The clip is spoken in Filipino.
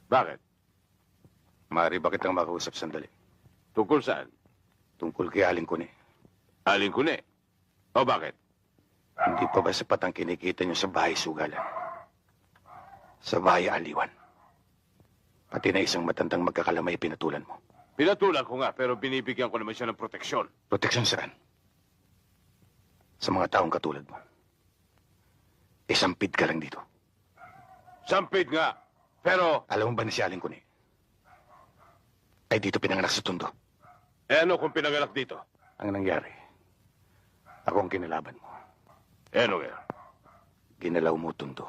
Bakit? Maaari ba kitang makausap sandali? Tungkol saan? Tungkol kay Aling Kuni. Aling Kuni. O bakit? Hindi pa ba sapat ang kinikita niyo sa bahay sugalan? Sa bahay aliwan. Pati na isang matandang magkakalamay pinatulan mo. Pinatulan ko nga, pero binibigyan ko naman siya ng proteksyon. Proteksyon saan? Sa mga taong katulad mo. Isampid ka lang dito. Sampid nga. Pero, Alam mo ba na si Aling Kuni? Ay dito pinanganak sa Tondo. ano kung pinanganak dito? Ang nangyari, ako ang kinalaban mo. Ano kaya? Ginalaw mo Tondo.